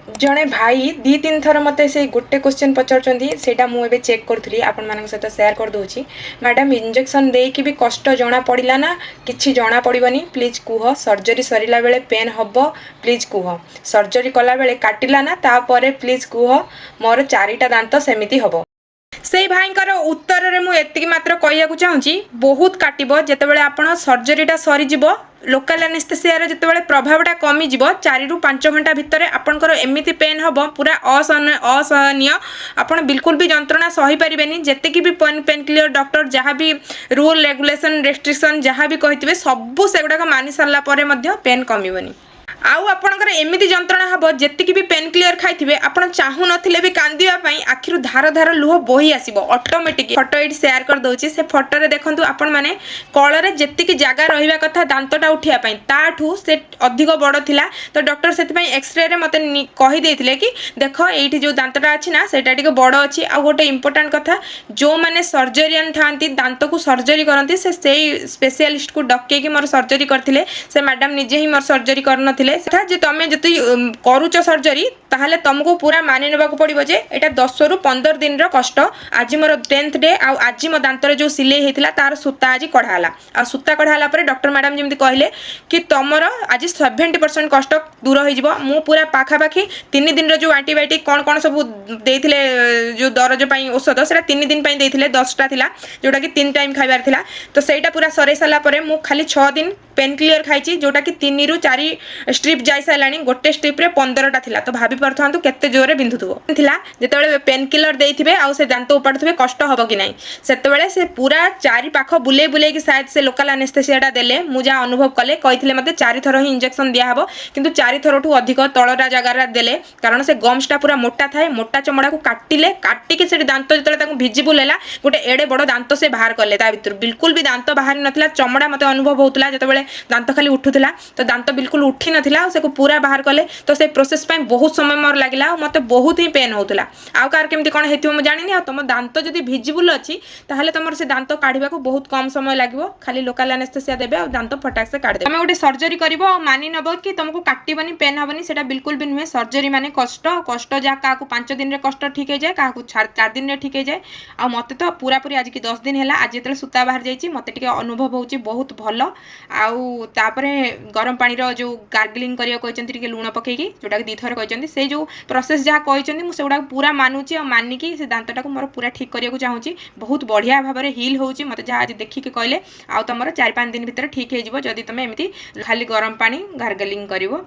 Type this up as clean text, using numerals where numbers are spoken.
जड़े भाई दी तीन थर मत से गोटे क्वेश्चन पचार मुझे चेक करी आपण सहित सेयार करदे। मैडम इंजेक्शन देकी भी कष्ट जना पड़ा ना कि जना पड़ोनी प्लीज कह सर्जरी सरला बेले पेन हम प्लीज कह सर्जरी कला बेले काटिला ना तापर प्लीज कह मोर चारिटा दांत सेमिति हम से भाईकर उत्तर रे मुझे मात्र कहूँ चाहूँगी बहुत काटब जितेबाला आप सर्जरीटा सरीज लोकाल एनेस्थेसिया जितेबाला प्रभावटा कमिज 4 ରୁ 5 घंटा भितर आपंकर एमती पेन हम पूरा असहनीय आपड़ बिल्कुल भी जंत्रणा सही पारे जितकी भी पेन क्लियर डॉक्टर जहाँ भी रूल रेगुलेशन रेस्ट्रिक्शन जहाँ भी कही सबू से गुड़ाक मानि सारा पेन कमिबनी आउ आपणकर एमती जंत्रणा हम जी भी पेन क्लियर खाई आप चाहू नथिले भी कांदी आखिर धार धार लुह बोही आसो ऑटोमेटिक फोटो ये सेयार कर दूसरी से फोटो रे देखंतु आपण माने कଳରେ जेतिकी जगह रहिबा कथा दांतटा उठिया पई ताठू से अधिक बड़ थिला तो डॉक्टर सेति पई एक्सरे रे मते कहि देथिले कि देखो एठी जो दांतटा अछि ना सेटा टिके बड़ अछि आ गोटे इंपोर्टेंट कथा जो माने सर्जरियन थांती दांत को सर्जरी करंती से स्पेशलिस्ट को डके कि मोर सर्जरी करथिले से मैडम निजे ही मोर सर्जरी करनथिले जे तमे जति करूच सर्जरी ताहले तुमको पूरा मानि नेबा को पड़िबो जे एटा 10 ରୁ 15 दिन रो कष्ट आज मोर 10th डे आ आज मो दांतर जो सिले हेतिला तार सूता आज कढाला आ सूता कढाला परे डॉक्टर मैडम जेमति कहले कि तमर आज 70% कष्ट दूर हो जिवो मु पूरा पाखा पाखी 3 दिन रो जो एंटीबायोटिक कोन कोन सब देथिले जो दरज पई औषध सेटा 3 दिन पई देथिले 10टा थिला जोटा कि 3 टाइम खाइबार थिला तो सेटा पूरा सरे साला परे मु खाली 6 दिन पेन क्लियर खाई जोटा कि 3 ରୁ 4 स्ट्रिप जाई सालानी गोटे स्ट्रिप रे 15टा थिला तो भाभी परथांतु केते जोरे बिंधुथबो थिला जेतेबेले पेन किलर देइथिबे आ से दांत उपाडुथबे कष्ट हबो कि नाही सेतेबेले से पूरा चारि पाख बुले बुले कि शायद से लोकल एनेस्थेसियाटा देले मु जा अनुभव कले कहिथिले मते 4 थर ही इंजेक्शन दिया हबो किंतु 4 थरठू अधिक तळरा जगारा देले कारण से गम्सटा पूरा मोटा थाए मोटा चमड़ा को काटिले काटिके से दांत जेतेबेले ताकू भिजिबल हैला गोटे एडे बड़ दांत से बाहर करले ता भितर बिल्कुल भी दांत बाहर नथिला चमड़ा मते अनुभव होतला जेतेबेले दांत खाली उठुथिला तो दांत बिल्कुल उठी नथिला से को पूरा बाहर कले तो से प्रोसेस पे बहुत समय मोर लागिला मते बहुत ही पेन होतला आ कार केमती कोन हेतियो म जानिनी आ तुम दांत जदी भिजिबल अछि ताहले तुमर से दांत काढिबा को बहुत कम समय लागिवो खाली लोकल एनेस्थेसिया देबे आ दांत फटाक से काढ देबे तमे गोटे सर्जरी करिवो मानि नबो कि तुमको काटिबनी पेन हबनी सेटा बिल्कुल भी नुहे सर्जरी माने कष्ट कष्ट जा का को 5 दिन रे कष्ट ठीक हे जाय का को 4 दिन रे ठीक हे जाय आ मते तो पूरा पूरी आज की 10 दिन हैला आज जेतले सुता बाहर जाईची मते टिके अनुभव होउची बहुत भलो आउ तापरे गरम पानी रो जो गार्गलिंग करियो कहचंती टिके लूण पकेकी जोटा कि दी थर कहचंती से जो प्रोसेस जहाँ कहचंती मु सेगुडा पूरा मानुची और मानिकी से दांतटा को मोर पूरा ठीक करियो चाहूची बहुत बढ़िया भाव में हिल होउची मते जहाँ आज देखिके कहले आ तुमर 4-5 दिन भितर ठीक हे जिवो जदी तमे एमिति खाली गरम पानी गार्गलिंग करिवो।